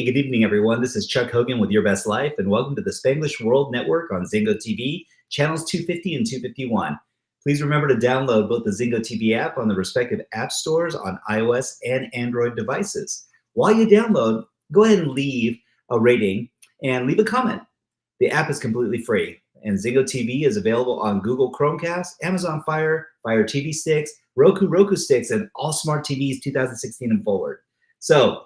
good evening, everyone. This is Chuck Hogan with Your Best Life, and welcome to the Spanglish World Network on Zingo TV, channels 250 and 251. Please remember to download both the Zingo TV app on the respective app stores on iOS and Android devices. While you download, go ahead and leave a rating and leave a comment. The app is completely free, and Zingo TV is available on Google Chromecast, Amazon Fire, Fire TV sticks, Roku sticks, and all smart TVs 2016 and forward. So,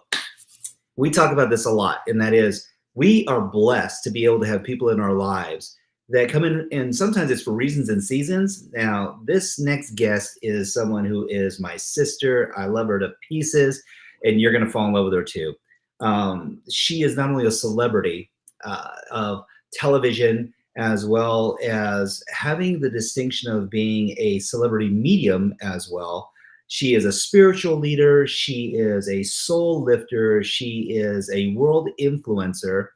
we talk about this a lot, and that is we are blessed to be able to have people in our lives that come in, and sometimes it's for reasons and seasons. Now, this next guest is someone who is my sister. I love her to pieces, and you're going to fall in love with her too. She is not only a celebrity of television, as well as having the distinction of being a celebrity medium as well. She is a spiritual leader. She is a soul lifter. She is a world influencer,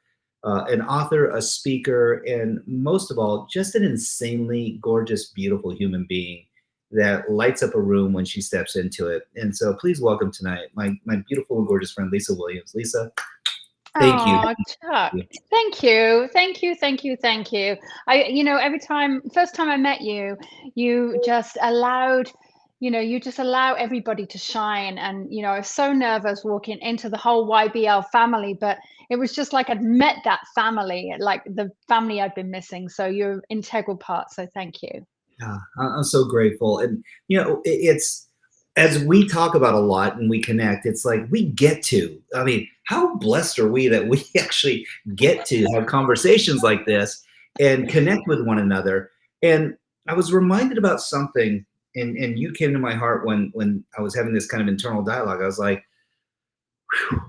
an author, a speaker, and most of all, just an insanely gorgeous, beautiful human being that lights up a room when she steps into it. And so please welcome tonight my beautiful and gorgeous friend, Lisa Williams. Lisa, thank you. Oh, Chuck, thank you. First time I met you, you just allowed, you just allow everybody to shine. And, I was so nervous walking into the whole YBL family, but it was just like I'd met that family, like the family I'd been missing. So you're an integral part. So thank you. Yeah, I'm so grateful. And, it's, as we talk about a lot and we connect, it's like we get to, I mean, how blessed are we that we actually get to have conversations like this and connect with one another. And I was reminded about something, and you came to my heart when I was having this kind of internal dialogue. I was like, whew,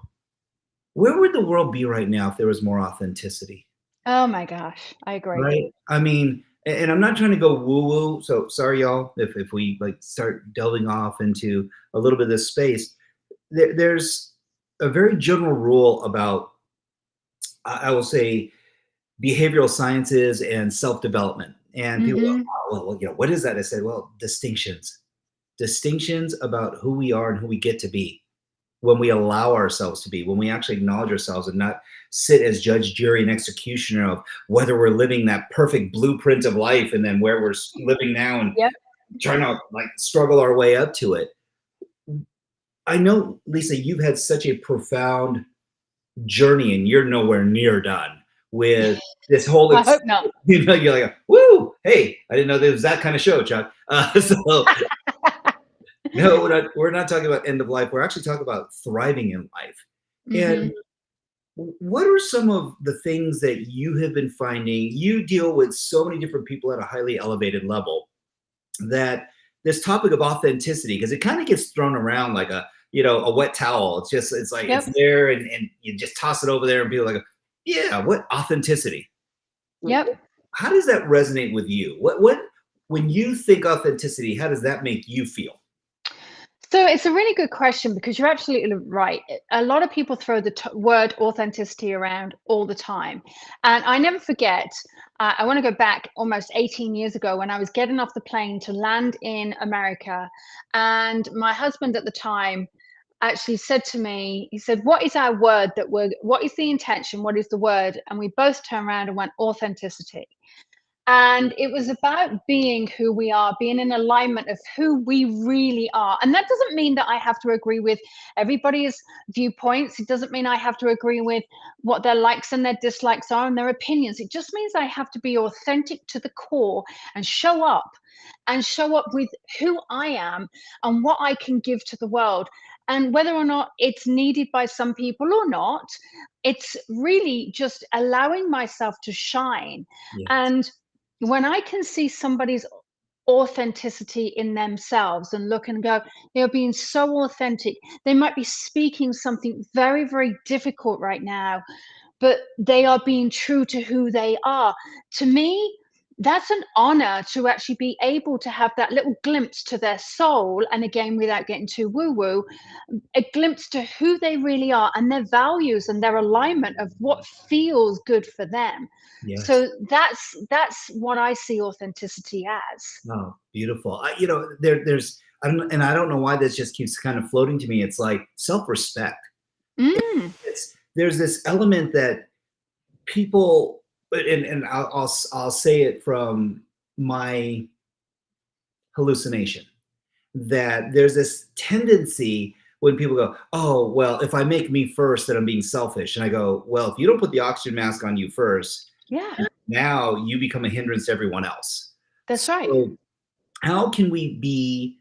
where would the world be right now if there was more authenticity? Oh my gosh, I agree. Right? I mean, and I'm not trying to go woo-woo, so sorry, y'all, if we like start delving off into a little bit of this space. There's a very general rule about, I will say, behavioral sciences and self-development. And people go, oh, well, what is that? I said, well, distinctions about who we are and who we get to be when we allow ourselves to be, when we actually acknowledge ourselves and not sit as judge, jury, and executioner of whether we're living that perfect blueprint of life and then where we're living now and trying to like struggle our way up to it. I know, Lisa, you've had such a profound journey and you're nowhere near done with this whole, I hope not. You're like, woo, hey, I didn't know there was that kind of show, Chuck. No, we're not talking about end of life. We're actually talking about thriving in life. And what are some of the things that you have been finding? You deal with so many different people at a highly elevated level that this topic of authenticity, because it kind of gets thrown around like a wet towel. It's like it's there and you just toss it over there and people are like, yeah, what authenticity? Yep. How does that resonate with you? What when you think authenticity, how does that make you feel? So it's a really good question because you're absolutely right. A lot of people throw the word authenticity around all the time. And I never forget, I want to go back almost 18 years ago when I was getting off the plane to land in America. And my husband at the time actually said to me, he said, what is our word what is the intention? What is the word? And we both turned around and went authenticity. And it was about being who we are, being in alignment of who we really are. And that doesn't mean that I have to agree with everybody's viewpoints. It doesn't mean I have to agree with what their likes and their dislikes are and their opinions. It just means I have to be authentic to the core and show up with who I am and what I can give to the world. And whether or not it's needed by some people or not, it's really just allowing myself to shine. Yes. And when I can see somebody's authenticity in themselves and look and go, they're being so authentic. They might be speaking something very, very difficult right now, but they are being true to who they are. To me, that's an honor to actually be able to have that little glimpse to their soul. And again, without getting too woo woo, a glimpse to who they really are and their values and their alignment of what feels good for them. Yes. So that's what I see authenticity as. Oh, beautiful. There's I don't know why this just keeps kind of floating to me. It's like self-respect. It's there's this element that people, and I'll say it from my hallucination, that there's this tendency when people go, oh, well, if I make me first, then I'm being selfish. And I go, well, if you don't put the oxygen mask on you first, Yeah, now you become a hindrance to everyone else. that's right. So how can we be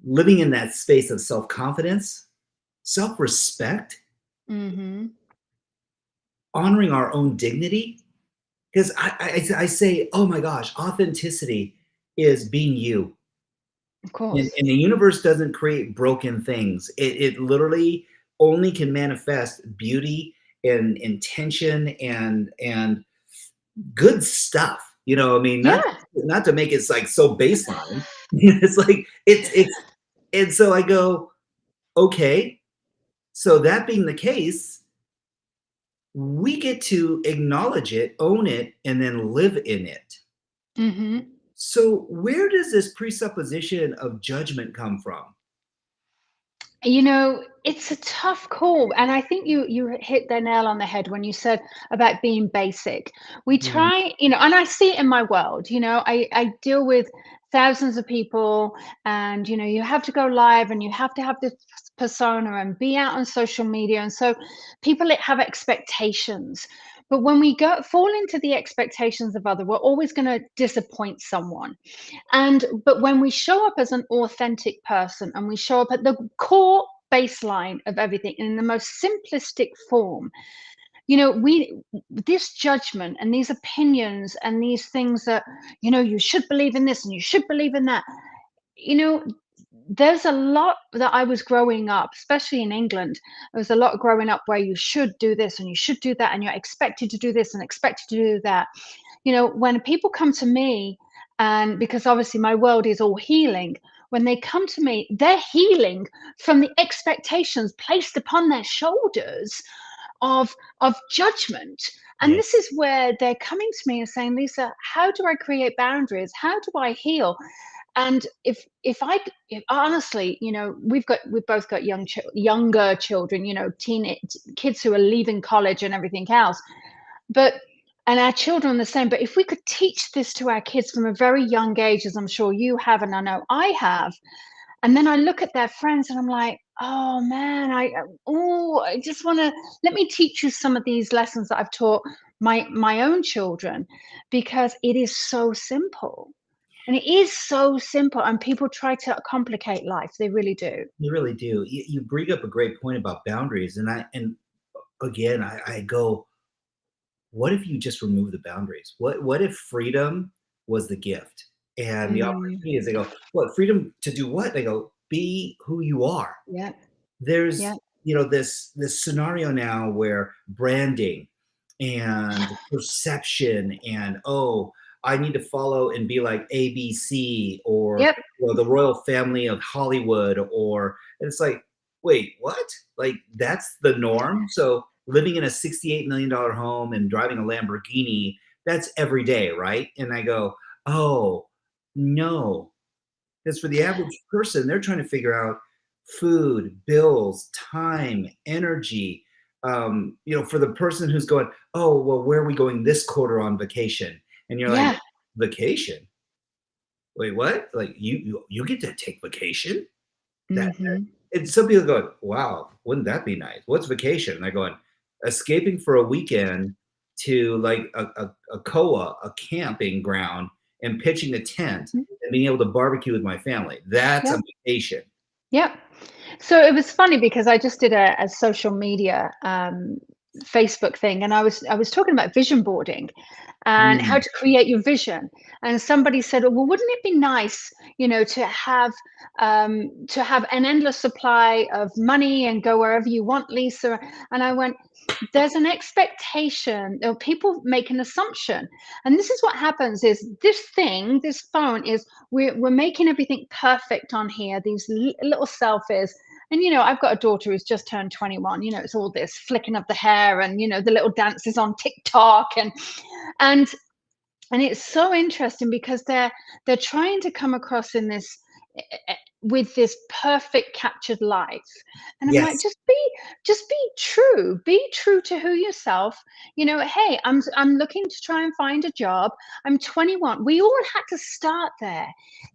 living in that space of self-confidence, self-respect, Hmm. honoring our own dignity? Because I say, oh my gosh, authenticity is being you. Of And, course. and the universe doesn't create broken things. It literally only can manifest beauty and intention and good stuff. I mean, Yeah. not to make it like so baseline. It's like it's and so I go, okay, so that being the case, we get to acknowledge it, own it, and then live in it. Hmm. So where does this presupposition of judgment come from? It's a tough call, and I think you hit the nail on the head when you said about being basic. We Mhm. try, and I see it in my world. I deal with thousands of people, and you have to go live, and you have to have this persona and be out on social media, and so people have expectations. But when we go fall into the expectations of other, we're always going to disappoint someone. But when we show up as an authentic person and we show up at the core baseline of everything in the most simplistic form, we this judgment and these opinions and these things that, you should believe in this and you should believe in that, you know, there's a lot that I was growing up, especially in England. There was a lot growing up where you should do this and you should do that, and you're expected to do this and expected to do that. When people come to me, and because obviously my world is all healing, when they come to me, they're healing from the expectations placed upon their shoulders of judgment. And Yeah, this is where they're coming to me and saying, Lisa, how do I create boundaries? How do I heal? And if honestly, we've both got younger children, teen kids who are leaving college and everything else. But and our children the same. But if we could teach this to our kids from a very young age, as I'm sure you have, and I know I have, and then I look at their friends and I'm like, oh man, I just want to let me teach you some of these lessons that I've taught my own children, because it is so simple. And it is so simple, and people try to complicate life. They really do. you really do. You bring up a great point about boundaries, and again, I go, what if you just remove the boundaries? What if freedom was the gift and the Mm, opportunity is, they go, what freedom to do what? They go, be who you are. yeah, yeah, There's this scenario now where branding and perception and, oh, I need to follow and be like ABC, or yep, the royal family of Hollywood, or, and it's like, wait, what? Like that's the norm? So living in a $68 million home and driving a Lamborghini, that's every day, right? And I go, oh no, because for the average person, they're trying to figure out food, bills, time, energy. For the person who's going, oh, well, where are we going this quarter on vacation? And you're like, yeah. vacation? Wait, what? Like you get to take vacation? That Hmm. and some people go, wow, wouldn't that be nice? What's vacation? And I go, escaping for a weekend to like a koa, a camping ground, and pitching a tent and being able to barbecue with my family. That's a Yep, vacation. yep. So it was funny because I just did a social media Facebook thing, and I was talking about vision boarding and how Mm, to create your vision. And somebody said, "Well, wouldn't it be nice, to have an endless supply of money and go wherever you want, Lisa?" And I went, "There's an expectation, or people make an assumption, and this is what happens: is this phone is we're making everything perfect on here. These little selfies." And I've got a daughter who's just turned 21. It's all this flicking of the hair and the little dances on TikTok, and and it's so interesting because they're trying to come across in this with this perfect captured life. And I'm like, Yes. just be true to who yourself. Hey, I'm looking to try and find a job. I'm 21. We all had to start there.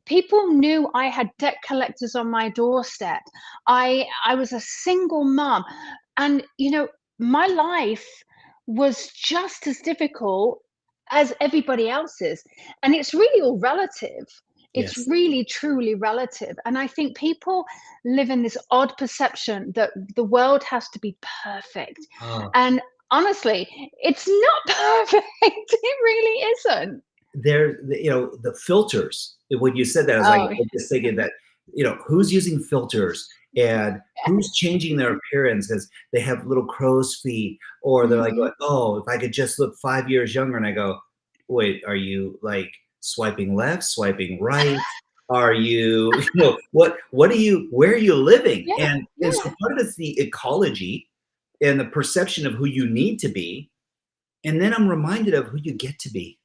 People knew I had debt collectors on my doorstep. I was a single mom, and my life was just as difficult as everybody else's. And it's really all relative. It's Yes. really truly relative. And I think people live in this odd perception that the world has to be perfect. Oh, And honestly, it's not perfect. It really isn't. the filters. When you said that, I was like, Oh, I was just thinking that, who's using filters and who's changing their appearance because they have little crow's feet, or they're like, hmm oh, if I could just look 5 years younger. And I go, wait, are you like swiping left, swiping right? Are you, what are you, where are you living? yeah, And so yeah, part of it's the ecology and the perception of who you need to be. And then I'm reminded of who you get to be.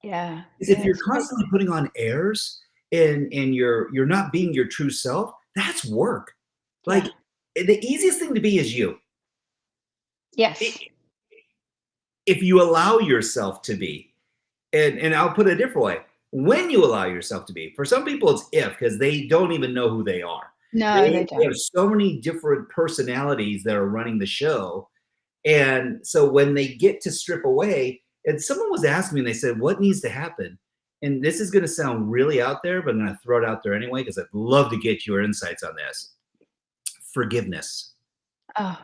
yeah, Because if yeah. you're It's great. constantly putting on airs and you're not being your true self, that's work. Like, Yeah. the easiest thing to be is you. Yes. I- If you allow yourself to be, and I'll put it a different way, when you allow yourself to be. For some people, it's if, because they don't even know who they are. No, they They have don't. so many different personalities that are running the show. And so when they get to strip away, and someone was asking me, and they said, what needs to happen? And this is going to sound really out there, but I'm going to throw it out there anyway, because I'd love to get your insights on this. Forgiveness. Oh.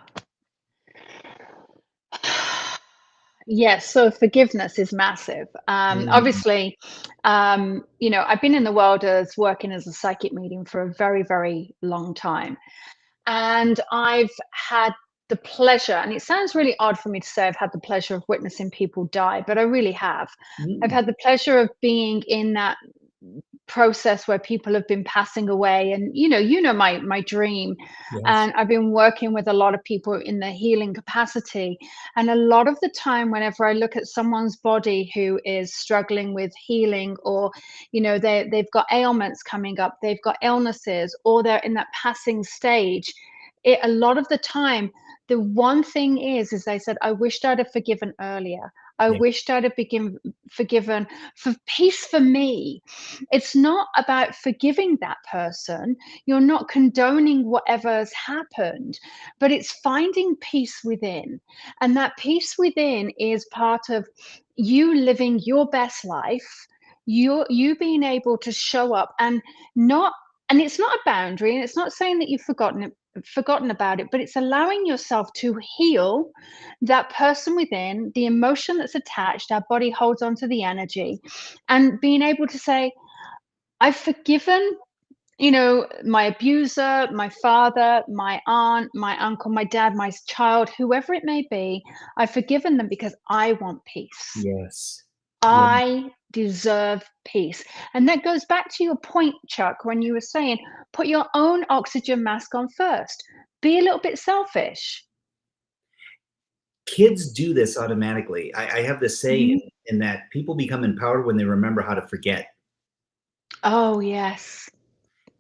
Yes, so forgiveness is massive. Mm, Obviously, I've been in the world as working as a psychic medium for a very, very long time. And I've had the pleasure, and it sounds really odd for me to say I've had the pleasure of witnessing people die, but I really have. I've mm, had the pleasure of being in that process where people have been passing away, and my dream. yes. And I've been working with a lot of people in the healing capacity, and a lot of the time whenever I look at someone's body who is struggling with healing, or they've got ailments coming up, they've got illnesses, or they're in that passing stage, a lot of the time the one thing is they said, I wished I'd have forgiven earlier. I Yeah. wished I'd have forgiven for peace for me. It's not about forgiving that person. You're not condoning whatever's happened, but it's finding peace within. And that peace within is part of you living your best life, you being able to show up not and it's not a boundary, and it's not saying that you've forgotten about it, but it's allowing yourself to heal that person within, the emotion that's attached. Our body holds on to the energy, and being able to say, I've forgiven, my abuser, my father, my aunt, my uncle, my dad, my child, whoever it may be. I've forgiven them because I want peace. Yes. Yeah. I deserve peace. And that goes back to your point, Chuck, when you were saying, put your own oxygen mask on first. Be a little bit selfish. Kids do this automatically. I have this saying Mhm. in that people become empowered when they remember how to forget. Oh, yes.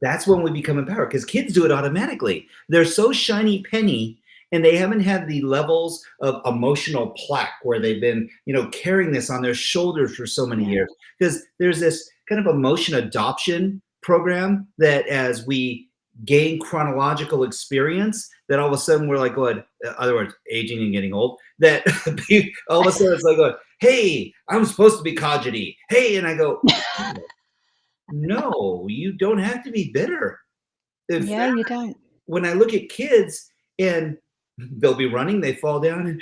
That's when we become empowered, because kids do it automatically. They're so shiny penny, and they haven't had the levels of emotional plaque where they've been, carrying this on their shoulders for so many Yeah. years. Because there's this kind of emotion adoption program that as we gain chronological experience, that all of a sudden we're like, going, in other words, aging and getting old, that all of a sudden it's like, going, hey, I'm supposed to be cogity. Hey, and I go, no, you don't have to be bitter. In Yeah, fact, you don't. when I look at kids and they'll be running, they fall down,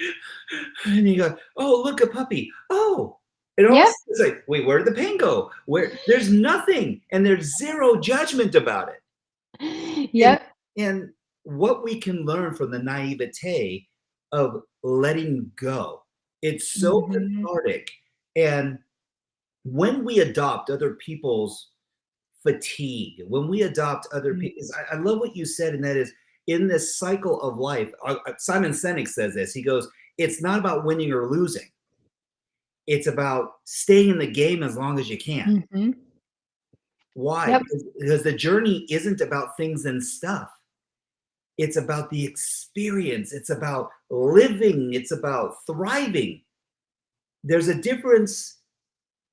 and you go, oh, look, a puppy. Oh, and all of a Yep. sudden it's like, wait, where did the pain go? Where there's nothing, and there's zero judgment about it. And Yep. and what we can learn from the naivete of letting go. It's so Mhm. cathartic. And when we adopt other people's fatigue, when we adopt other Mm. people, I love what you said, and that is, in this cycle of life, Simon Sinek says this. He goes, it's not about winning or losing. It's about staying in the game as long as you can. Mhm. Why? Yep. Because the journey isn't about things and stuff. It's about the experience. It's about living. It's about thriving. There's a difference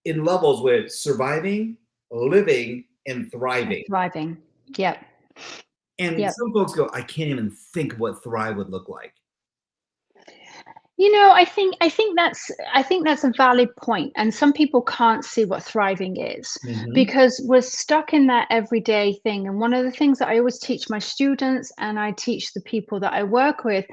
in levels with surviving, living, and thriving. Thriving. Yep. And Yep. some folks go, I can't even think of what thrive would look like. You know, I think that's a valid point, and some people can't see what thriving is Mhm. because we're stuck in that everyday thing. And one of the things that I always teach my students and I teach the people that I work with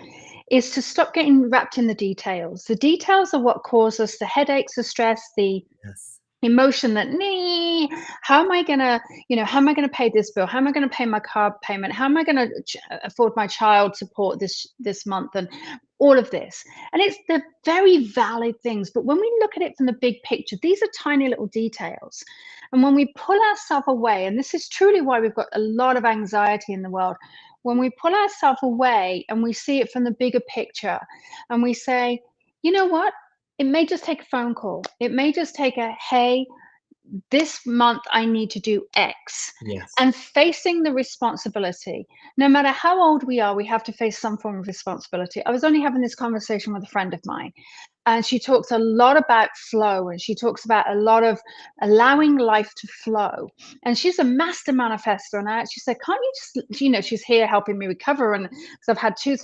is to stop getting wrapped in the details. The details are what cause us the headaches, the stress, the Yes. emotion that nee, how am I gonna, how am I gonna pay this bill? How am I gonna pay my car payment? How am I gonna afford my child support this month? And all of this. And it's the very valid things. But when we look at it from the big picture, these are tiny little details. And when we pull ourselves away, and this is truly why we've got a lot of anxiety in the world, when we pull ourselves away and we see it from the bigger picture and we say, you know what? It may just take a phone call. It may just take a, hey, this month I need to do X. Yes. And facing the responsibility, no matter how old we are, we have to face some form of responsibility. I was only having this conversation with a friend of mine, and she talks a lot about flow, and she talks about a lot of allowing life to flow. And she's a master manifestor. And I actually said, can't you just, she's here helping me recover. And because I've had two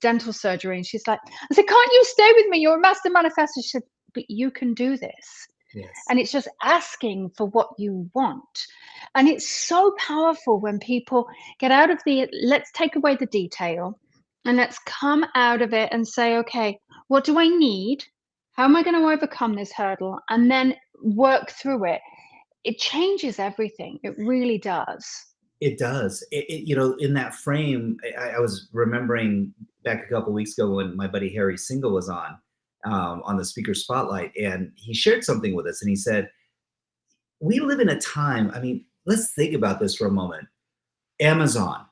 dental surgery. And she's like, I said, can't you stay with me? You're a master manifestor. She said, but you can do this. Yes. And it's just asking for what you want. And it's so powerful when people get out of the, let's take away the detail and let's come out of it and say, okay, what do I need? How am I going to overcome this hurdle? And then work through it. It changes everything. It really does. It does. In that frame, I was remembering back a couple weeks ago when my buddy Harry Single was on the speaker spotlight, and he shared something with us, and he said, "We live in a time. I mean, let's think about this for a moment. Amazon,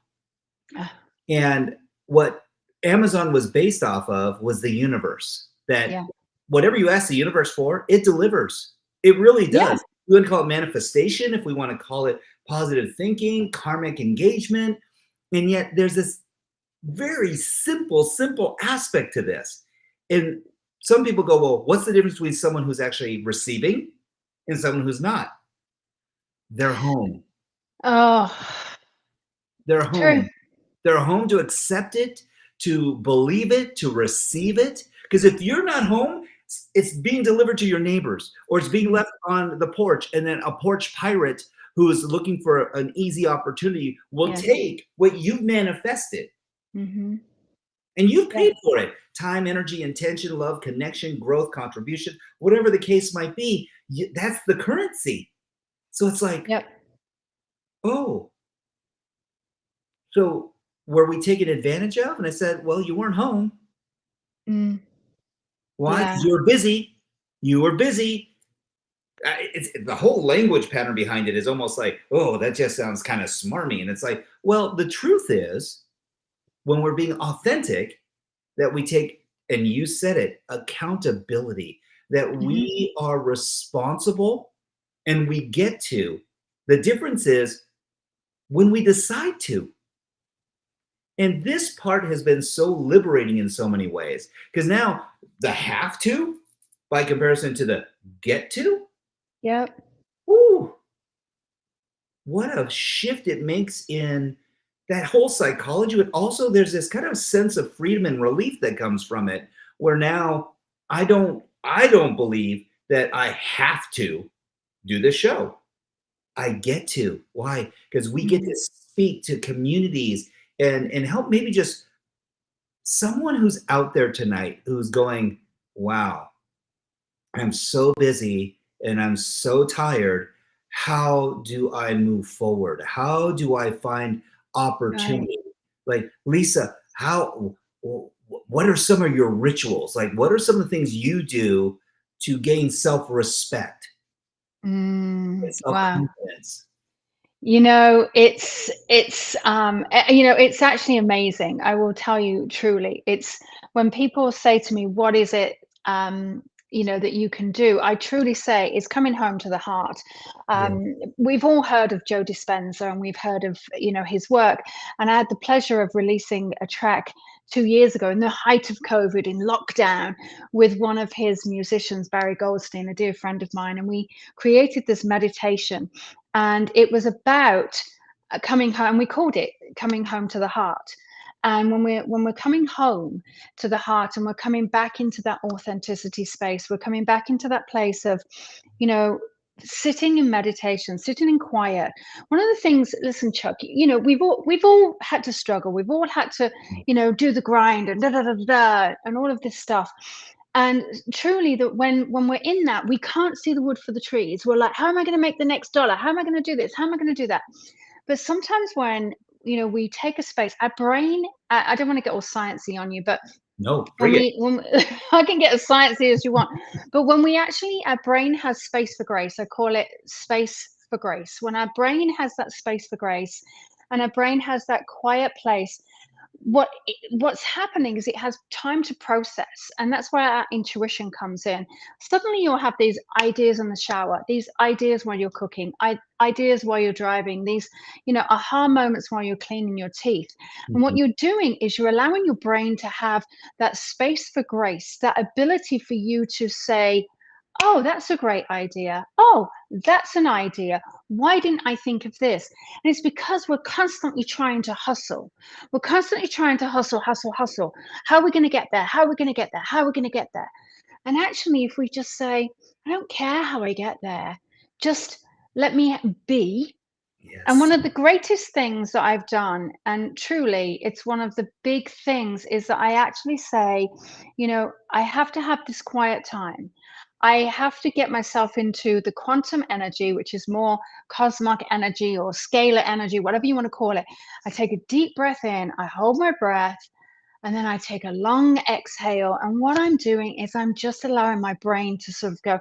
Ah, and what Amazon was based off of was the universe. That yeah. whatever you ask the universe for, it delivers. It really Yeah. does. We would call it manifestation, if we want to call it positive thinking, karmic engagement, and yet there's this very simple aspect to this. And some people go, well, what's the difference between someone who's actually receiving and someone who's not? They're home. Oh, They're true. home. They're home to accept it, to believe it, to receive it. Because if you're not home, it's being delivered to your neighbors or it's being left on the porch. And then a porch pirate who is looking for an easy opportunity will Yeah. take what you've manifested. Hmm. And you've Yeah. paid for it. Time, energy, intention, love, connection, growth, contribution, whatever the case might be, that's the currency. So it's like, Yep. oh, so were we taken advantage of? And I said, well, you weren't home. Mm, Why? yeah. Because you were busy. You were busy. It's the whole language pattern behind it is almost like, oh, that just sounds kind of smarmy. And it's like, well, the truth is, when we're being authentic, that we take, and you said it, accountability, that Hmm. we are responsible and we get to. The difference is when we decide to. And this part has been so liberating in so many ways because now the have to, by comparison to the get to, Yep. whoo, what a shift it makes in that whole psychology. But also, there's this kind of sense of freedom and relief that comes from it, where now I don't believe that I have to do this show. I get to. Why? Because we get Mm. to speak to communities and help maybe just someone who's out there tonight who's going, wow, I'm so busy and I'm so tired. How do I move forward? How do I find Right. opportunity? Like, Lisa, what are some of your rituals? Like, what are some of the things you do to gain self respect and self Wow. confidence? It's actually amazing. I will tell you truly. It's when people say to me, what is it? that you can do, I truly say, is coming home to the heart. Yeah. We've all heard of Joe Dispenza, and we've heard of his work, and I had the pleasure of releasing a track 2 years ago in the height of COVID, in lockdown, with one of his musicians, Barry Goldstein, a dear friend of mine, and we created this meditation, and it was about coming home. We called it "Coming Home to the Heart." And when we're coming home to the heart, and we're coming back into that authenticity space, we're coming back into that place of, you know, sitting in meditation, sitting in quiet. One of the things, listen, Chuck, we've all had to struggle. We've all had to, do the grind and da da da da da and all of this stuff. And truly, that when we're in that, we can't see the wood for the trees. We're like, how am I going to make the next dollar? How am I going to do this? How am I going to do that? But sometimes when we take a space, our brain. I don't want to get all sciencey on you, but No, when bring it. we I can get as sciencey as you want, but when we actually, our brain has space for grace. I call it space for grace. When our brain has that space for grace, and our brain has that quiet place, what's happening is it has time to process, and that's where our intuition comes in. Suddenly you'll have these ideas in the shower, these ideas while you're cooking, ideas while you're driving, these aha moments while you're cleaning your teeth. And what Mhm. you're doing is you're allowing your brain to have that space for grace, that ability for you to say, oh, that's a great idea. Oh, that's an idea. Why didn't I think of this? And it's because we're constantly trying to hustle. We're constantly trying to hustle, hustle, hustle. How are we going to get there? How are we going to get there? How are we going to get there? And actually, if we just say, I don't care how I get there, just let me be. And Yes. one of the greatest things that I've done, and truly, it's one of the big things, is that I actually say, I have to have this quiet time. I have to get myself into the quantum energy, which is more cosmic energy or scalar energy, whatever you want to call it. I take a deep breath in, I hold my breath, and then I take a long exhale. And what I'm doing is I'm just allowing my brain to sort of go,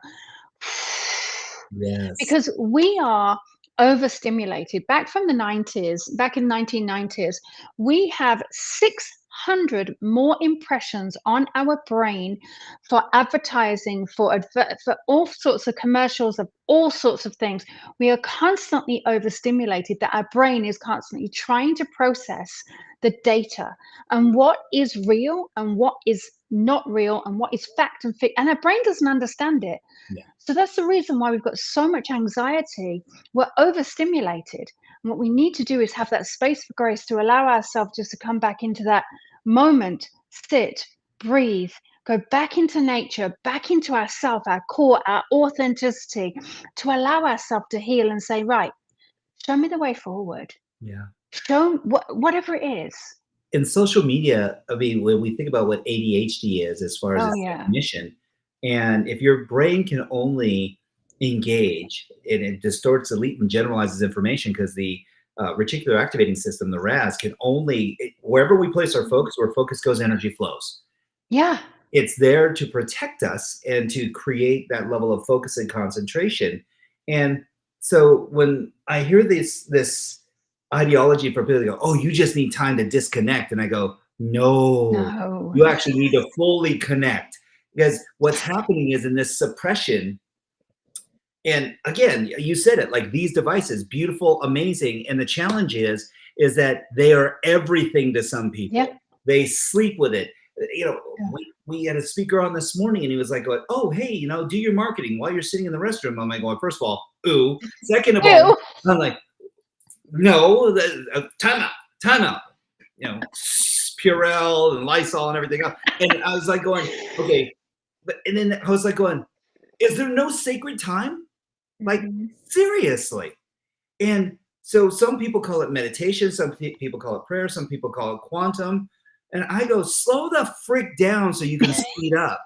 Yes. because we are overstimulated. Back from the 90s, back in 1990s, we have 600 more impressions on our brain for advertising, for all sorts of commercials of all sorts of things. We are constantly overstimulated, that our brain is constantly trying to process the data and what is real and what is not real and what is fact and fiction, and our brain doesn't understand it. Yeah. So that's the reason why we've got so much anxiety. We're overstimulated. And what we need to do is have that space for grace to allow ourselves just to come back into that moment, sit, breathe, go back into nature, back into ourself, our core, our authenticity, to allow ourselves to heal and say, right, show me the way forward. Yeah. Show whatever it is. In social media, I mean, when we think about what ADHD is as far as Oh, its yeah. definition, and if your brain can only engage and it distorts, delete, and generalizes information because the reticular activating system, the RAS, can only, wherever we place our focus, where focus goes, energy flows. Yeah. It's there to protect us and to create that level of focus and concentration. And so when I hear this ideology for people that go, oh, you just need time to disconnect, and I go, no, No. you actually need to fully connect, because what's happening is in this suppression. And again, you said it, like, these devices, beautiful, amazing, and the challenge is that they are everything to some Yeah. people. They sleep with it. Yeah. We had a speaker on this morning, and he was like, oh, hey, do your marketing while you're sitting in the restroom. I'm like, going, first of all, ooh. Second of all, Ew. I'm like, no, time out, time out. Purell and Lysol and everything else. And I was like going, okay, and then I was like going, is there no sacred time? Like, Mhm. seriously. And so some people call it meditation, some people call it prayer, some people call it quantum. And I go, slow the frick down so you can speed up.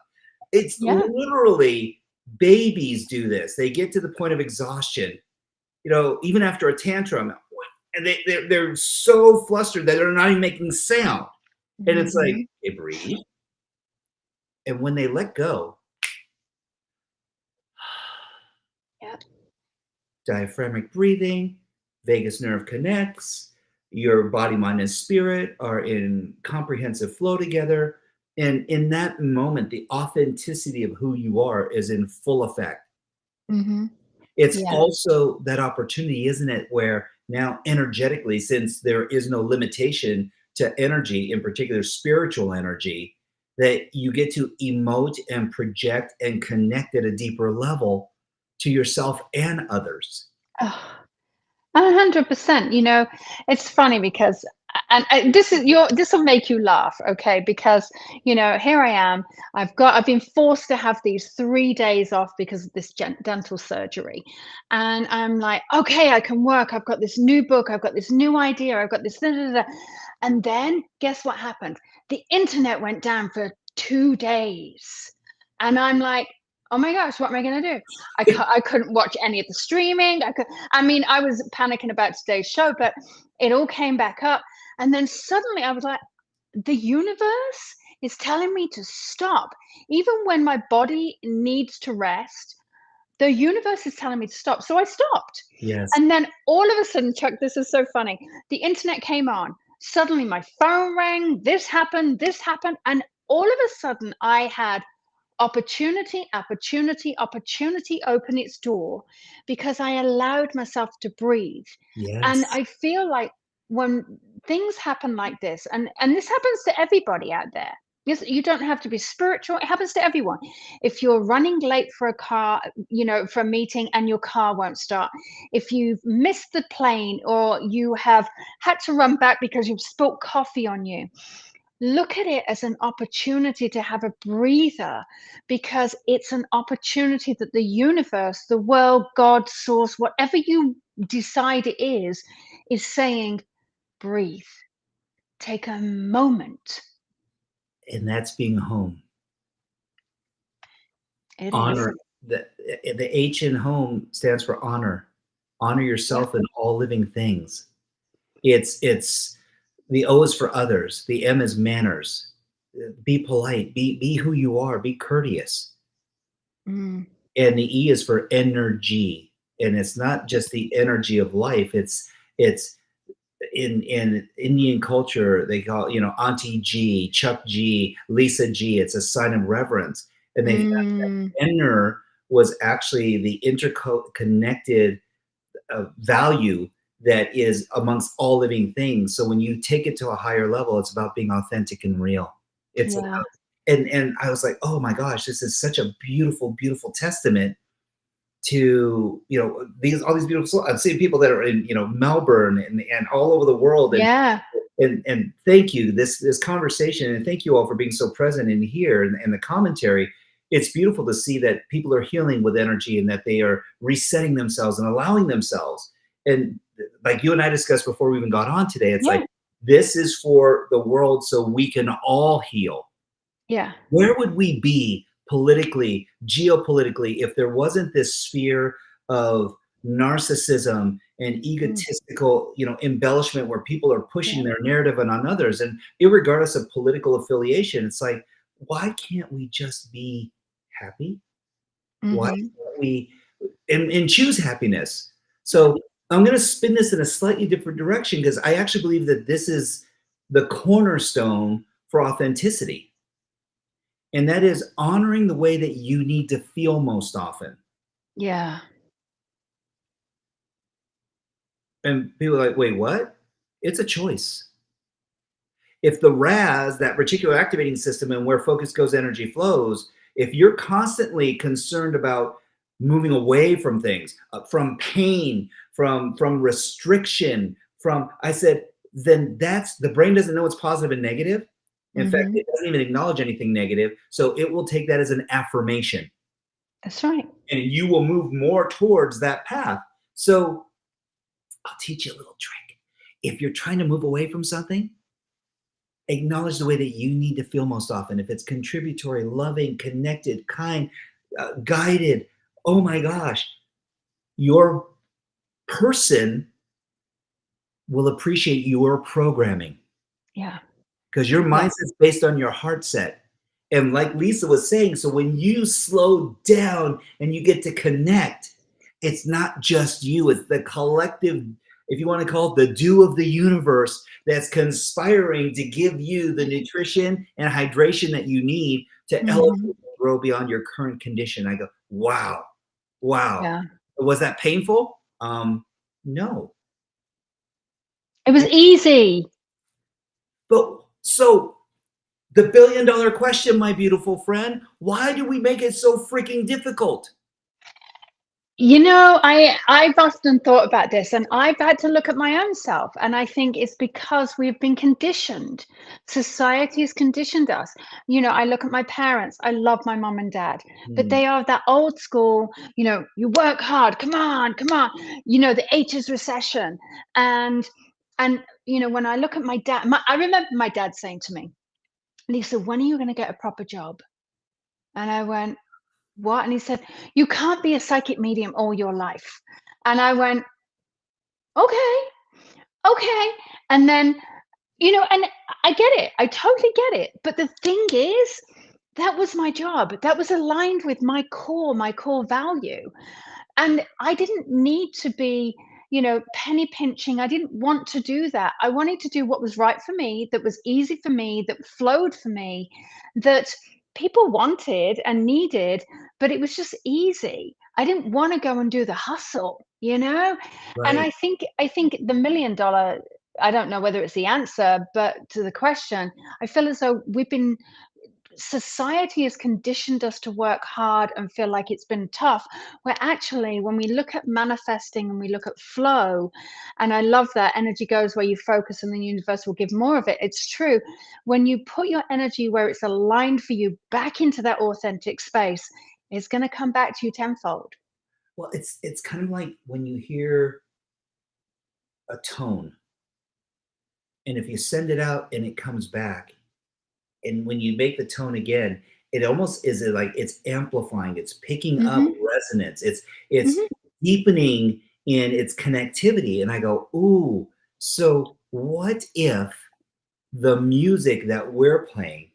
It's Yeah. literally, babies do this. They get to the point of exhaustion, even after a tantrum. And they're so flustered that they're not even making sound. And it's like, Mhm. they breathe. And when they let go, Yeah. diaphragmatic breathing, vagus nerve connects, your body, mind, and spirit are in comprehensive flow together. And in that moment, the authenticity of who you are is in full effect. Mm-hmm. It's Yeah. also that opportunity, isn't it, where now energetically, since there is no limitation to energy, in particular spiritual energy, that you get to emote and project and connect at a deeper level to yourself and others. Oh, 100%. It's funny because, and this will make you laugh, okay? Because here I am. I've been forced to have these 3 days off because of this dental surgery, and I'm like, okay, I can work. I've got this new book. I've got this new idea. I've got this, da, da, da. And then guess what happened? The internet went down for 2 days, and I'm like, oh my gosh, what am I going to do? I couldn't watch any of the streaming. I mean, I was panicking about today's show, but it all came back up. And then suddenly I was like, the universe is telling me to stop. Even when my body needs to rest, the universe is telling me to stop. So I stopped. Yes. And then all of a sudden, Chuck, this is so funny. The internet came on. Suddenly my phone rang. This happened. This happened. And all of a sudden, I had opportunity, opportunity, opportunity open its door because I allowed myself to breathe. And Yes. I feel like when things happen like this, and this happens to everybody out there. Yes, you don't have to be spiritual. It happens to everyone. If you're running late for a car, for a meeting and your car won't start, if you've missed the plane or you have had to run back because you've spilt coffee on you, look at it as an opportunity to have a breather, because it's an opportunity that the universe, the world, God, source, whatever you decide it is saying, breathe, take a moment. And that's being home. It is. Honor. The H in home stands for honor. Honor Yeah. yourself and all living things. It's the O is for others. The M is manners. Be polite. Be who you are. Be courteous. Mm, And the E is for energy. And it's not just the energy of life. It's in Indian culture, they call it, Auntie G, Chuck G, Lisa G. It's a sign of reverence. And they found mm, that inner was actually the interconnected value that is amongst all living things. So when you take it to a higher level, it's about being authentic and real. It's about, yeah. and I was like, oh my gosh, this is such a beautiful, beautiful testament to these all these beautiful souls. I'm seeing people that are in Melbourne and all over the world, Yeah. and thank you this conversation, and thank you all for being so present in here and the commentary. It's beautiful to see that people are healing with energy and that they are resetting themselves and allowing themselves. And like you and I discussed before we even got on today, it's like Yeah. this is for the world so we can all heal. Yeah. Where would we be politically, geopolitically, if there wasn't this sphere of narcissism and Mm, egotistical, embellishment where people are yeah. pushing their narrative on others, and irregardless of political affiliation, it's like, why can't we just be happy? Why Hmm. can't we and choose happiness? Yeah. So I'm going to spin this in a slightly different direction because I actually believe that this is the cornerstone for authenticity, and that is honoring the way that you need to feel most often. Yeah. And people are like, wait, what? It's a choice. If the RAS, that reticular activating system, and where focus goes, energy flows, if you're constantly concerned about moving away from things, from pain, from restriction, I said, then that's the brain doesn't know what's positive and negative. In fact, Hmm. it doesn't even acknowledge anything negative. So it will take that as an affirmation, That's right. and you will move more towards that path. So I'll teach you a little trick. If you're trying to move away from something, acknowledge the way that you need to feel most often. If it's contributory, loving, connected, kind, guided, oh my gosh, your person will appreciate your programming Yeah. because your Yeah. mindset's based on your heart set. And like Lisa was saying, so when you slow down and you get to connect, it's not just you, it's the collective. if you want to call it the dew of the universe that's conspiring to give you the nutrition and hydration that you need to elevate Mhm. and grow beyond your current condition. I go, wow, wow. Yeah. Was that painful? No. It was easy. But so the $1 billion question, my beautiful friend, why do we make it so freaking difficult? I've often thought about this, and I've had to look at my own self, and I think it's because we've been conditioned. Society has conditioned us. I look at my parents. I love my mom and dad, but Hmm, they are that old school, you work hard, come on, come on. The H's recession. And when I look at my dad, I remember my dad saying to me, Lisa, when are you going to get a proper job? And I went, what? And he said, you can't be a psychic medium all your life. And I went, okay, okay. And then, and I get it. I totally get it. But the thing is, that was my job. That was aligned with my core value. And I didn't need to be, penny pinching. I didn't want to do that. I wanted to do what was right for me, that was easy for me, that flowed for me, that people wanted and needed, but it was just easy. I didn't want to go and do the hustle. And right. I think the $1 million, I don't know whether it's the answer, but to the question, I feel as though society has conditioned us to work hard and feel like it's been tough, where actually when we look at manifesting and we look at flow, and I love that energy goes where you focus and the universe will give more of it. It's true. When you put your energy where it's aligned for you back into that authentic space, it's going to come back to you tenfold. Well, it's kind of like when you hear a tone, and if you send it out and it comes back, and when you make the tone again, it almost is like it's amplifying, it's picking up Hmm. resonance, it's Hmm. deepening in its connectivity. And I go, ooh, so what if the music that we're playing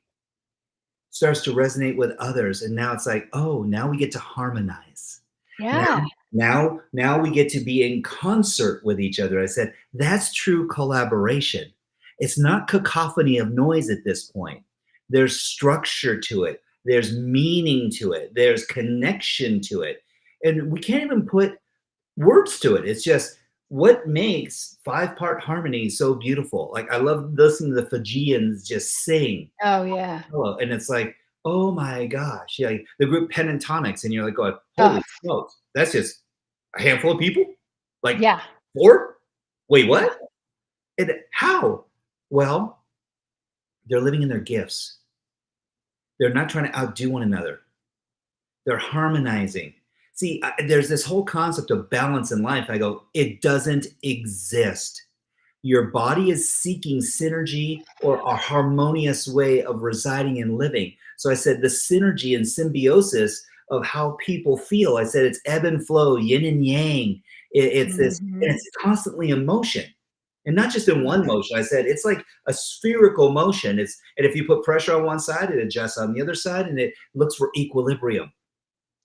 starts to resonate with others? And now it's like, oh, now we get to harmonize. Now, Yeah. now we get to be in concert with each other. I said, that's true collaboration. It's not cacophony of noise at this point. There's structure to it. There's meaning to it. There's connection to it. And we can't even put words to it. It's just what makes five-part harmony so beautiful. Like I love listening to the Fijians just sing. Oh yeah. Hello. And it's like, oh my gosh. Yeah, like the group Pentatonics, and you're like going, Oh holy smokes, that's just a handful of people? Like yeah. four? Wait, Yeah. what? And how? Well, they're living in their gifts. They're not trying to outdo one another. They're harmonizing. See, there's this whole concept of balance in life. I go, it doesn't exist. Your body is seeking synergy or a harmonious way of residing and living. So I said the synergy and symbiosis of how people feel. I said it's ebb and flow, yin and yang. It's this, and Hmm. it's constantly in motion. And not just in one Yeah. motion. I said it's like a spherical motion. And if you put pressure on one side, it adjusts on the other side, and it looks for equilibrium.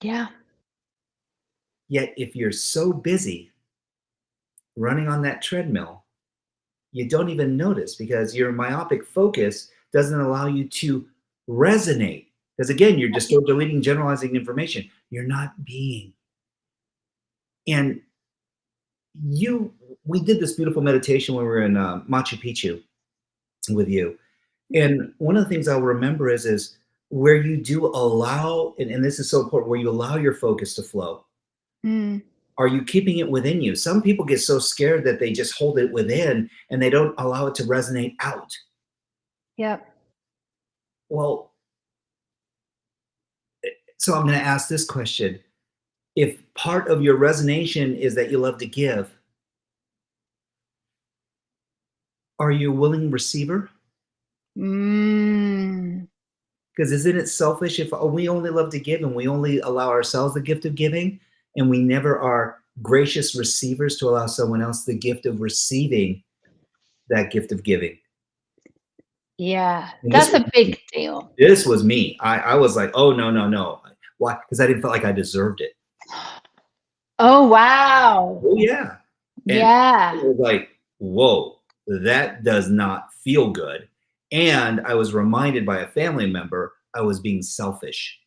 Yeah. Yet if you're so busy running on that treadmill, you don't even notice because your myopic focus doesn't allow you to resonate. Because again, you're just deleting, generalizing information. You're not being. And you, we did this beautiful meditation when we were in Machu Picchu with you. And one of the things I'll remember is where you do allow, and this is so important, where you allow your focus to flow. Mm. Are you keeping it within you? Some people get so scared that they just hold it within and they don't allow it to resonate out. Yep. Well, so I'm going to ask this question. If part of your resonation is that you love to give, are you a willing receiver? Mm. Because isn't it selfish if we only love to give and we only allow ourselves the gift of giving and we never are gracious receivers to allow someone else the gift of receiving that gift of giving? Yeah, And that's a big deal. this was me. I was like, oh, no, no, no. Why? Because I didn't feel like I deserved it. Oh, wow. Oh, yeah. And Yeah. it was like, whoa, that does not feel good. And I was reminded by a family member I was being selfish.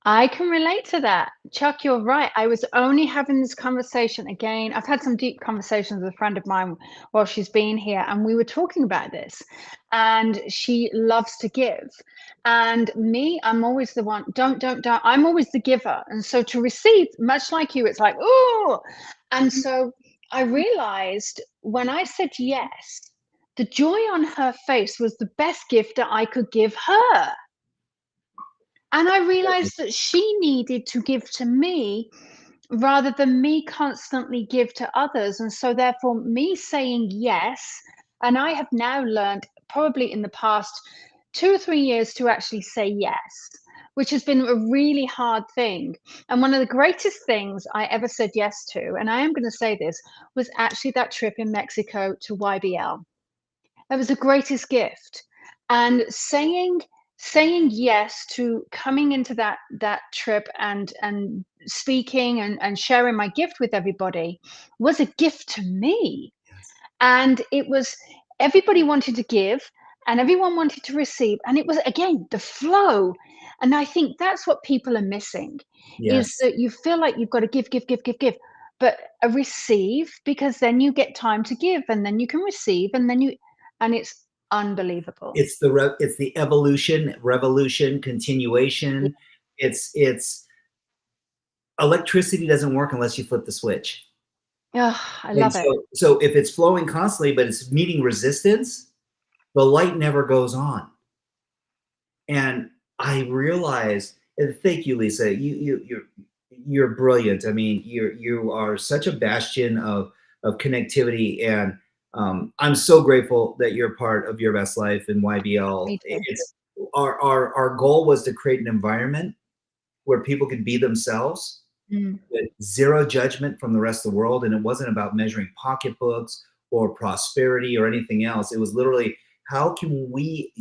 I can relate to that. Chuck, you're right. I was only having this conversation again. I've had some deep conversations with a friend of mine while she's been here, and we were talking about this. And she loves to give. And me, I'm always the one, don't. I'm always the giver. And so to receive, much like you, it's like, oh. And so I realized when I said yes, the joy on her face was the best gift that I could give her. And I realized that she needed to give to me rather than me constantly give to others. And so, therefore, me saying yes, and I have now learned probably in the past 2 or 3 years to actually say yes, which has been a really hard thing. And one of the greatest things I ever said yes to, and I am going to say this, was actually that trip in Mexico to YBL. That was the greatest gift. And saying yes to coming into that trip and speaking and sharing my gift with everybody was a gift to me. Yes. And it was everybody wanted to give and everyone wanted to receive. And it was again the flow. And I think that's what people are missing is Yes. that you feel like you've got to give, but a receive because then you get time to give and then you can receive and then you and it's unbelievable. It's the evolution, revolution, Yeah. continuation. It's electricity doesn't work unless you flip the switch. Ugh, I And love it. so if it's flowing constantly, but it's meeting resistance, the light never goes on. And I realize, and thank you, Lisa. You're brilliant. I mean, you are such a bastion of connectivity, and I'm so grateful that you're part of Your Best Life and YBL. Me too. It's our goal was to create an environment where people could be themselves Mm, with zero judgment from the rest of the world, and it wasn't about measuring pocketbooks or prosperity or anything else. It was literally how can we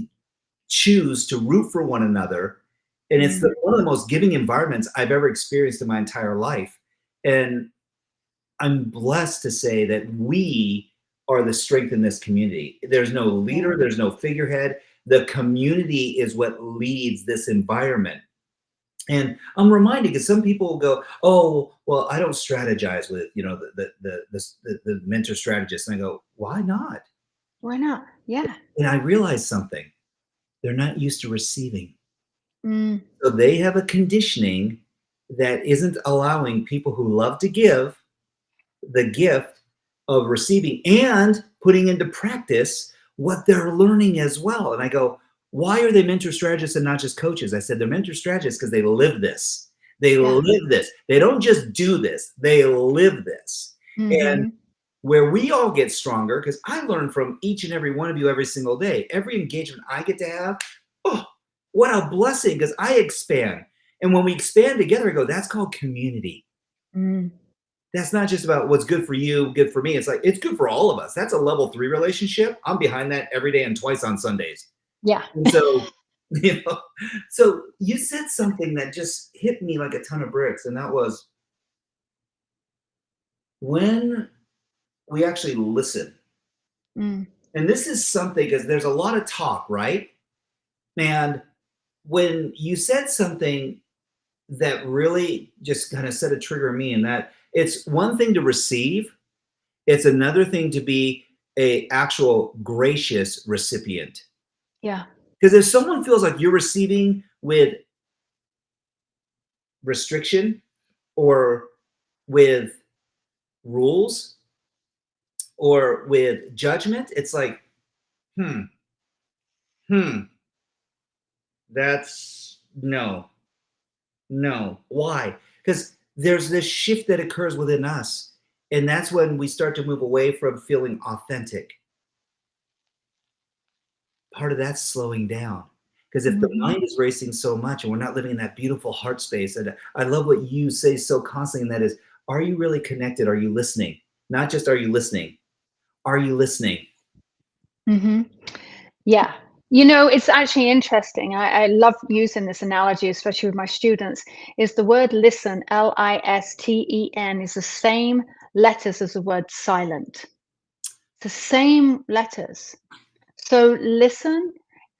choose to root for one another. And it's mm, one of the most giving environments I've ever experienced in my entire life. And I'm blessed to say that we are the strength in this community. There's no yeah. leader, there's no figurehead. The community is what leads this environment. And I'm reminded because some people will go, "Oh, well, I don't strategize with the mentor strategist." And I go, "Why not?" Why not? Yeah. And I realized something: they're not used to receiving. Mm, So they have a conditioning that isn't allowing people who love to give the gift of receiving and putting into practice what they're learning as well. And I go, why are they mentor strategists and not just coaches? I said, they're mentor strategists because they live this. They yeah. live this. They don't just do this, they live this. And Mhm. where we all get stronger, because I learn from each and every one of you every single day. Every engagement I get to have, oh, what a blessing, because I expand. And when we expand together, I go, that's called community. Mm, That's not just about what's good for you, good for me. It's like it's good for all of us. That's a level 3 relationship. I'm behind that every day and twice on Sundays. yeah. And so, you know, so you said something that just hit me like a ton of bricks, and that was when we actually listen. Mm, And this is something because there's a lot of talk, right? And when you said something that really just kind of set a trigger in me, and that it's one thing to receive, it's another thing to be a actual gracious recipient. yeah. Because if someone feels like you're receiving with restriction or with rules or with judgment, it's like, hmm, hmm, that's no, no. Why? Because there's this shift that occurs within us. And that's when we start to move away from feeling authentic. Part of that's slowing down. Because if the Mhm. mind is racing so much and we're not living in that beautiful heart space, and I love what you say so constantly, and that is, are you really connected? Are you listening? Not just are you listening? Are you listening? Mhm. Yeah. You know, it's actually interesting. I love using this analogy, especially with my students, is the word listen, Listen, is the same letters as the word silent. The same letters. So listen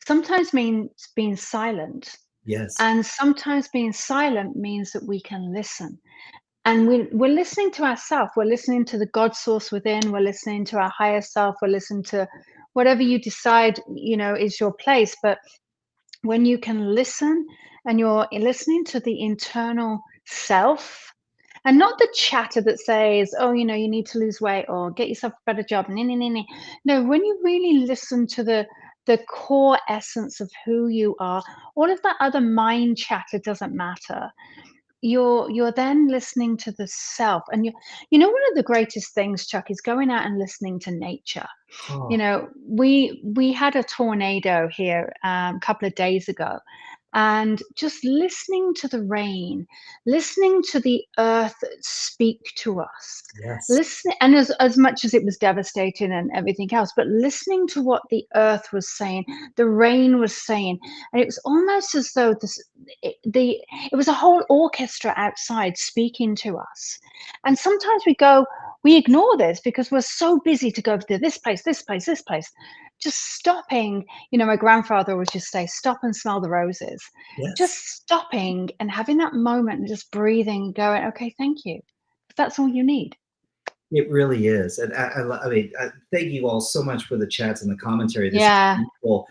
sometimes means being silent, Yes. and sometimes being silent means that we can listen. And we're listening to ourselves. We're listening to the God source within. We're listening to our higher self. We're listening to whatever you decide, is your place. But when you can listen and you're listening to the internal self and not the chatter that says, oh, you need to lose weight or get yourself a better job. No, when you really listen to the core essence of who you are, all of that other mind chatter doesn't matter. You're then listening to the self, and one of the greatest things, Chuck, is going out and listening to nature. Oh, We had a tornado here, a couple of days ago, and just listening to the rain, listening to the earth speak to us, yes. listening, and as much as it was devastating and everything else, but listening to what the earth was saying, the rain was saying, and it was almost as though it was a whole orchestra outside speaking to us. And sometimes we ignore this because we're so busy to go to this place, this place, this place. Just stopping, my grandfather would just say, stop and smell the roses. Just Yes. stopping and having that moment and just breathing and going, okay, thank you. That's all you need. It really is. And I mean, thank you all so much for the chats and the commentary. This is Yeah. beautiful.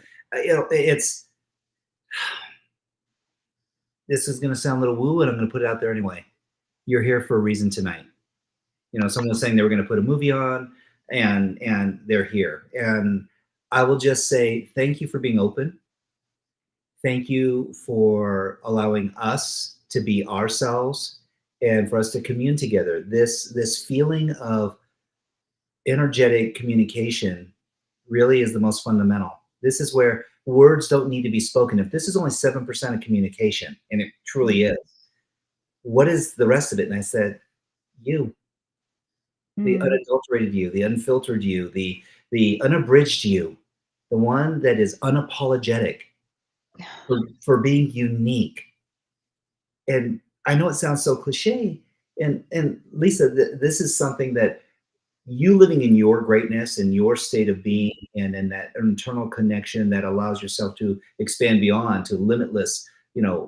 This is going to sound a little woo, and I'm going to put it out there anyway. You're here for a reason tonight. Someone was saying they were going to put a movie on, and they're here. And I will just say thank you for being open. Thank you for allowing us to be ourselves and for us to commune together. This feeling of energetic communication really is the most fundamental. This is where words don't need to be spoken. If this is only 7% of communication, and it truly is, what is the rest of it? And I said, you, the Mm. unadulterated you, the unfiltered you, the unabridged you, the one that is unapologetic for being unique. And I know it sounds so cliche. And Lisa, this is something that you living in your greatness and your state of being and in that internal connection that allows yourself to expand beyond to limitless,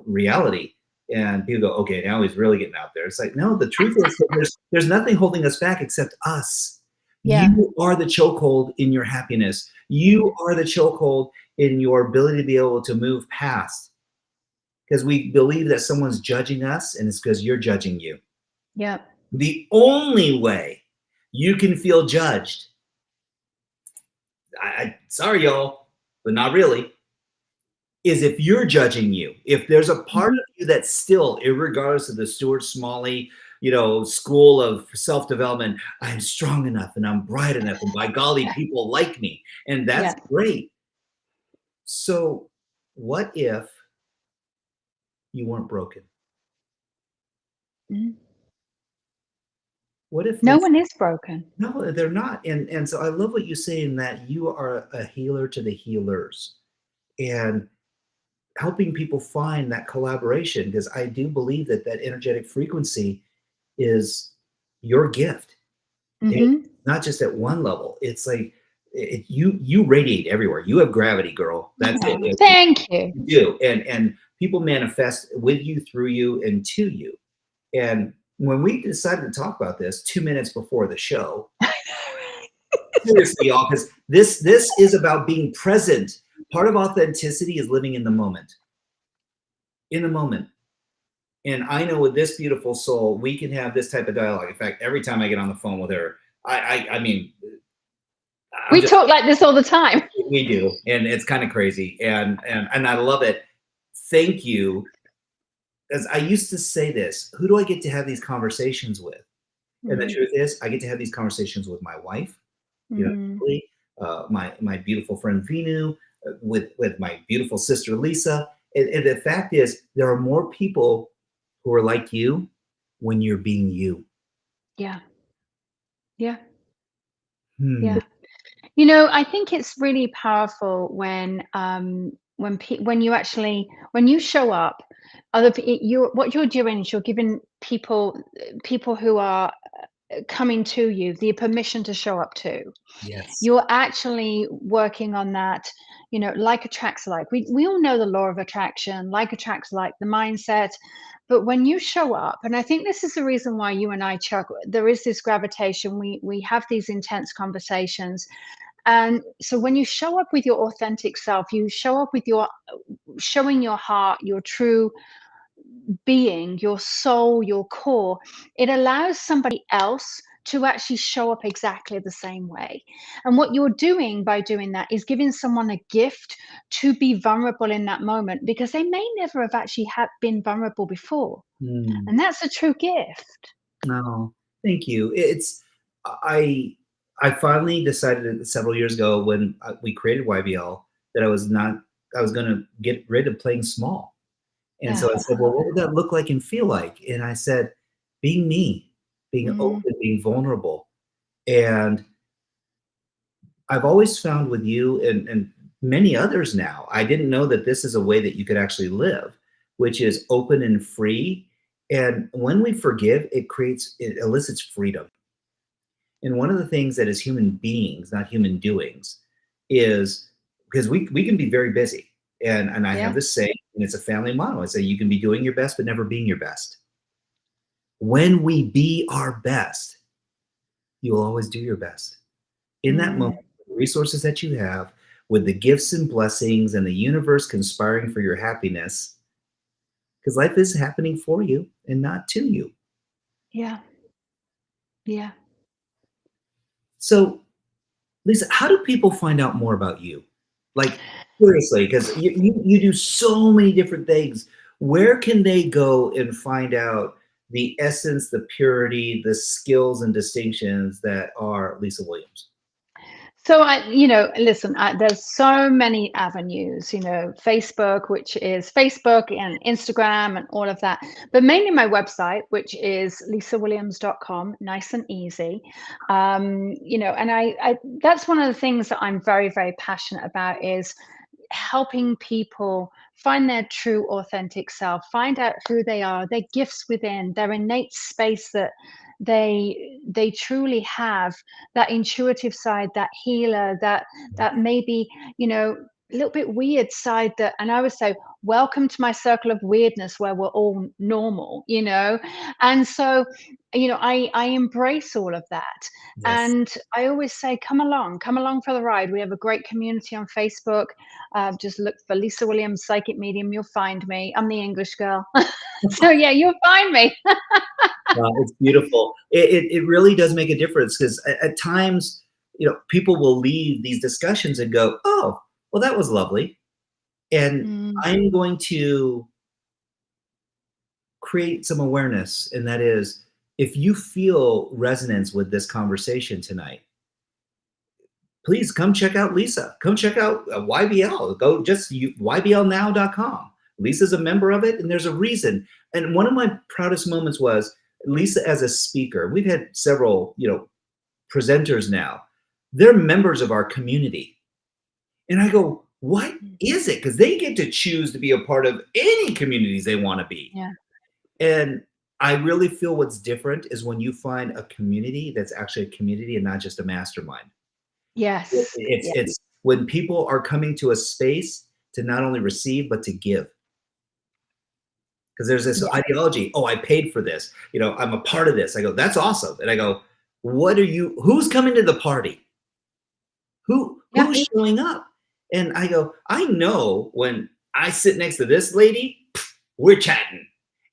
reality. And people go, okay, now he's really getting out there. It's like, no, the truth is that there's nothing holding us back except us. Yeah. You are the chokehold in your happiness. You are the chokehold in your ability to be able to move past. Because we believe that someone's judging us, and it's because you're judging you. Yeah. The only way you can feel judged, sorry, y'all, but not really, is if you're judging you. If there's a part Mhm. of you that's still, regardless of the Stuart Smalley, school of self-development, I'm strong enough and I'm bright enough, and by golly, people like me, and that's Yeah. great. So, what if you weren't broken? Mhm. What if No this? one is broken. No, they're not. And so I love what you say in that you are a healer to the healers and helping people find that collaboration, because I do believe that that energetic frequency is your gift. It's Mhm. not just at one level. It's like you radiate everywhere. You have gravity, girl. That's it. Oh, thank you. You do. And people manifest with you, through you, and to you. And when we decided to talk about this 2 minutes before the show, seriously, y'all, because this is about being present. Part of authenticity is living in the moment. In the moment. And I know with this beautiful soul, we can have this type of dialogue. In fact, every time I get on the phone with her, I mean, I'm We just, talk like this all the time. we do, and it's kind of crazy, and I love it. Thank you, as I used to say this. Who do I get to have these conversations with? And the Mhm. truth is, I get to have these conversations with my wife, Mm. Julie, my beautiful friend Vinu, with my beautiful sister Lisa. And the fact is, there are more people who are like you when you're being you. Yeah. Yeah. Hmm. Yeah. I think it's really powerful when you actually when you show up, you what you're doing is you're giving people who are coming to you, the permission to show up to. Yes. You're actually working on that, like attracts like. We all know the law of attraction, like attracts like, the mindset. But when you show up, and I think this is the reason why you and I, Chuck, there is this gravitation. We have these intense conversations. And so when you show up with your authentic self, you show up with your showing your heart, your true being, your soul, your core, it allows somebody else to actually show up exactly the same way. And what you're doing by doing that is giving someone a gift to be vulnerable in that moment, because they may never have actually been vulnerable before. Mm. And that's a true gift. No, thank you. I I finally decided several years ago when we created YBL that I was going to get rid of playing small. And Yeah. so I said, well, what would that look like and feel like? And I said, being me, being Mm, open, being vulnerable. And I've always found with you and many others now, I didn't know that this is a way that you could actually live, which is open and free. And when we forgive, it elicits freedom. And one of the things that as human beings, not human doings, is because we can be very busy. And I have yeah. this saying, and it's a family motto. I say you can be doing your best, but never being your best. When we be our best, you will always do your best. In that moment, Mm, the resources that you have, with the gifts and blessings and the universe conspiring for your happiness, because life is happening for you and not to you. yeah. Yeah. So, Lisa, how do people find out more about you? Like, seriously, because you do so many different things. Where can they go and find out the essence, the purity, the skills and distinctions that are Lisa Williams? So listen, there's so many avenues, Facebook, which is Facebook and Instagram and all of that, but mainly my website, which is lisawilliams.com, nice and easy. And I that's one of the things that I'm very, very passionate about is helping people find their true authentic self, find out who they are, their gifts within, their innate space that they truly have, that intuitive side, that healer, that maybe, a little bit weird side, that and I would say, welcome to my circle of weirdness where we're all normal, and so I embrace all of that. Yes. And I always say, come along for the ride. We have a great community on Facebook. Just look for Lisa Williams, psychic medium. You'll find me. I'm the English girl. So yeah, you'll find me. It's beautiful. It really does make a difference because at times, people will leave these discussions and go, "Oh, well, that was lovely," and Mm, I'm going to create some awareness, and that is, if you feel resonance with this conversation tonight, please come check out Lisa. Come check out YBL. Go just yblnow.com. Lisa's a member of it, and there's a reason. And one of my proudest moments was Lisa as a speaker. We've had several, presenters now. They're members of our community. And I go, what is it? Because they get to choose to be a part of any communities they want to be. yeah. And I really feel what's different is when you find a community that's actually a community and not just a mastermind. Yes. Yeah. It's when people are coming to a space to not only receive but to give. Because there's this Yeah. ideology, oh, I paid for this, I'm a part of this. I go, that's awesome. And I go, who's coming to the party? Yeah. Who's showing up? And I go, I know when I sit next to this lady, we're chatting.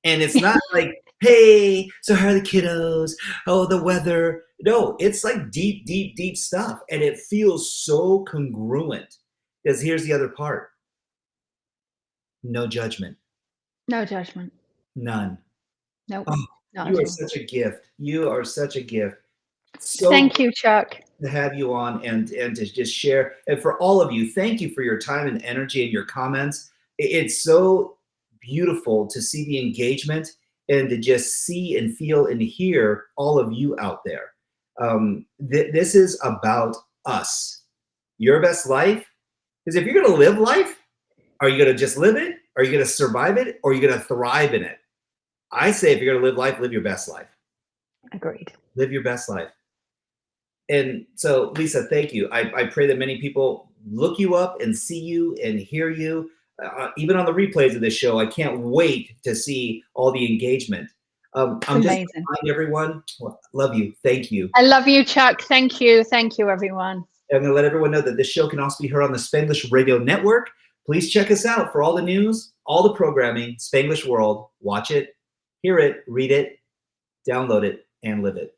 And it's not like, hey, so how are the kiddos? Oh, the weather. No, it's like deep, deep, deep stuff. And it feels so congruent. Because here's the other part: no judgment, No judgment. none. Nope. Oh, Not you at are all. such a gift. You are such a gift. So Thank you, Chuck. to have you on and to just share. And for all of you, thank you for your time and energy and your comments. It's so beautiful to see the engagement and to just see and feel and hear all of you out there. This is about us. Your best life. Because if you're going to live life, are you going to just live it? Are you going to survive it? Or are you going to thrive in it? I say if you're going to live life, live your best life. Agreed. Live your best life. And so, Lisa, thank you. I pray that many people look you up and see you and hear you. Even on the replays of this show, I can't wait to see all the engagement. I'm just amazing. reminding everyone, love you. Thank you. I love you, Chuck. Thank you. Thank you, everyone. I'm going to let everyone know that this show can also be heard on the Spanglish Radio Network. Please check us out for all the news, all the programming, Spanglish World. Watch it, hear it, read it, download it, and live it.